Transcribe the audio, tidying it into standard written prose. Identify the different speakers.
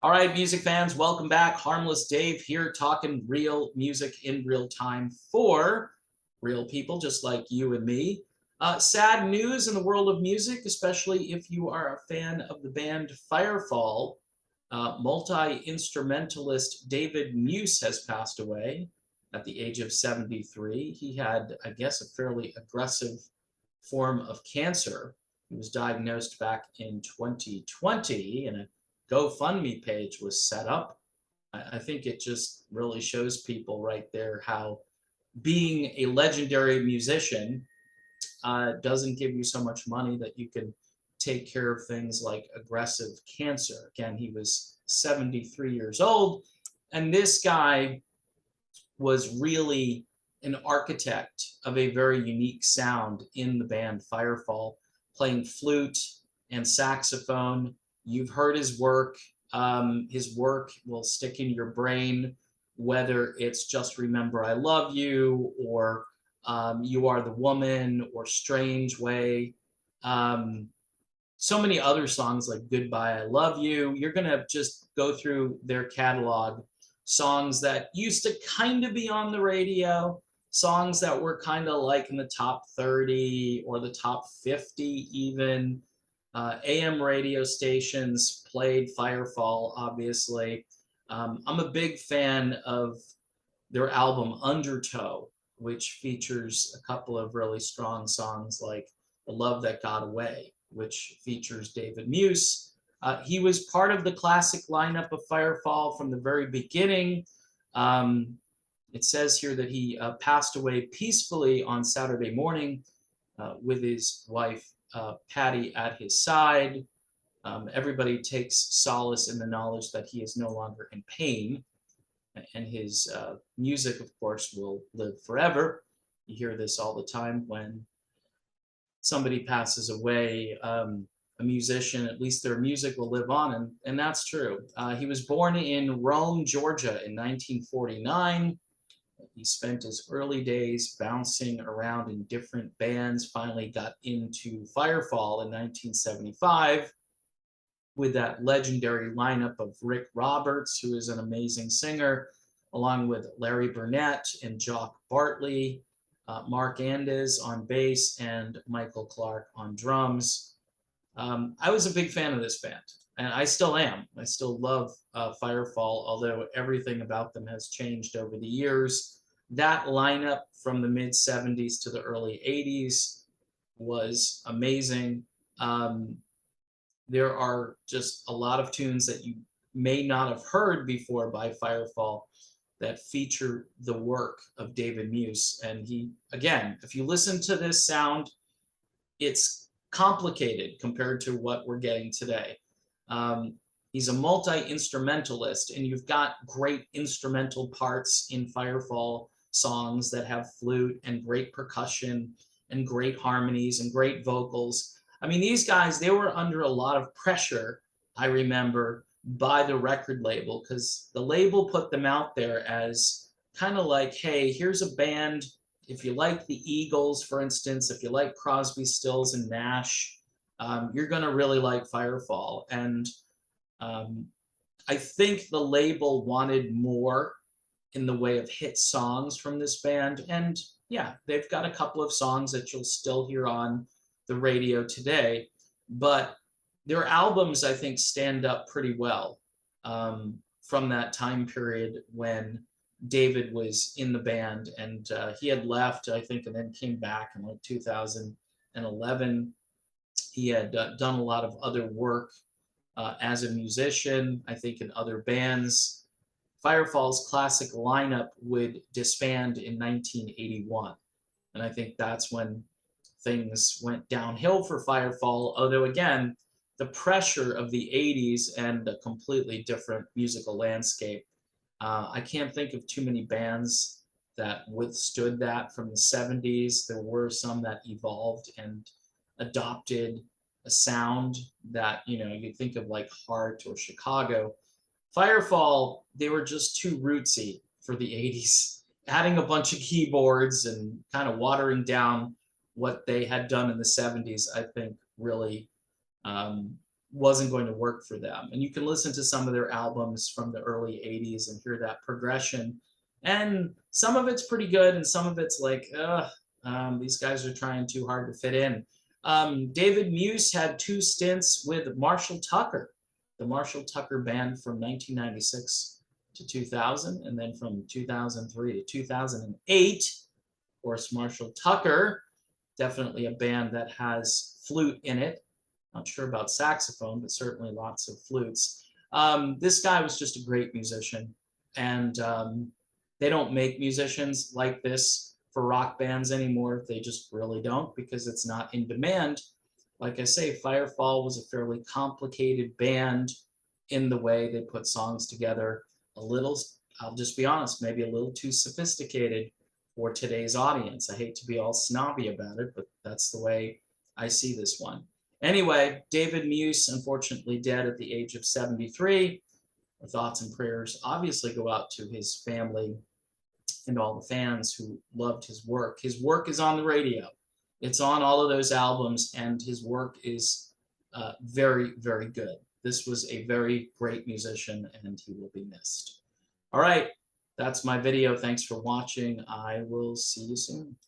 Speaker 1: All right, music fans, welcome back. Harmless Dave here, talking real music in real time for real people just like you and me. Sad news in the world of music, especially if you are a fan of the band Firefall. Multi-instrumentalist David Muse has passed away at the age of 73. He had, I guess, a fairly aggressive form of cancer. He was diagnosed back in 2020, and a GoFundMe page was set up. I think it just really shows people right there how being a legendary musician doesn't give you so much money that you can take care of things like aggressive cancer. Again, he was 73 years old, and this guy was really an architect of a very unique sound in the band Firefall, playing flute and saxophone. You've heard his work. His work will stick in your brain, whether it's Just Remember I Love You, or You Are the Woman, or Strange Way. So many other songs like Goodbye I Love You. You're going to just go through their catalog. Songs that used to kind of be on the radio, songs that were kind of like in the top 30 or the top 50 even. AM radio stations played Firefall, obviously. I'm a big fan of their album Undertow, which features a couple of really strong songs like The Love That Got Away, which features David Muse. He was part of the classic lineup of Firefall from the very beginning. It says here that he passed away peacefully on Saturday morning with his wife, Patty, at his side. Everybody takes solace in the knowledge that he is no longer in pain, and his music, of course, will live forever. You hear this all the time when somebody passes away. A musician, at least their music will live on, and that's true. He was born in Rome, Georgia in 1949. He spent his early days bouncing around in different bands, finally got into Firefall in 1975 with that legendary lineup of Rick Roberts, who is an amazing singer, along with Larry Burnett and Jock Bartley, Mark Andes on bass, and Michael Clark on drums. I was a big fan of this band, and I still am. I still love Firefall, although everything about them has changed over the years. That lineup from the mid-70s to the early 80s was amazing. There are just a lot of tunes that you may not have heard before by Firefall that feature the work of David Muse. And he, again, if you listen to this sound, it's complicated compared to what we're getting today. He's a multi-instrumentalist, and you've got great instrumental parts in Firefall songs that have flute and great percussion and great harmonies and great vocals. I mean, these guys, they were under a lot of pressure, I remember, by the record label, because the label put them out there as kind of like, hey, here's a band. If you like the Eagles, for instance, if you like Crosby, Stills, and Nash, you're going to really like Firefall. And I think the label wanted more in the way of hit songs from this band. And yeah, they've got a couple of songs that you'll still hear on the radio today. But their albums, I think, stand up pretty well from that time period when David was in the band, and he had left, I think, and then came back in like 2011. He had done a lot of other work as a musician, I think, in other bands. Firefall's classic lineup would disband in 1981, and I think that's when things went downhill for Firefall, although, again, the pressure of the 80s and a completely different musical landscape. I can't think of too many bands that withstood that from the 70s. There were some that evolved and adopted a sound that, you think of like Heart or Chicago. Firefall, they were just too rootsy for the 80s, adding a bunch of keyboards and kind of watering down what they had done in the 70s, I think really wasn't going to work for them. And you can listen to some of their albums from the early 80s and hear that progression. And some of it's pretty good, and some of it's like, these guys are trying too hard to fit in. David Muse had 2 stints with Marshall Tucker, the Marshall Tucker Band from 1996 to 2000, and then from 2003 to 2008. Of course, Marshall Tucker, definitely a band that has flute in it. Not sure about saxophone, but certainly lots of flutes. This guy was just a great musician, and they don't make musicians like this for rock bands anymore. They just really don't, because it's not in demand. Like I say, Firefall was a fairly complicated band in the way they put songs together. A little, I'll just be honest, maybe a little too sophisticated for today's audience. I hate to be all snobby about it, but that's the way I see this one. Anyway, David Muse, unfortunately dead at the age of 73. Our thoughts and prayers obviously go out to his family and all the fans who loved his work. His work is on the radio. It's on all of those albums, and his work is very, very good. This was a very great musician, and he will be missed. All right, that's my video. Thanks for watching. I will see you soon.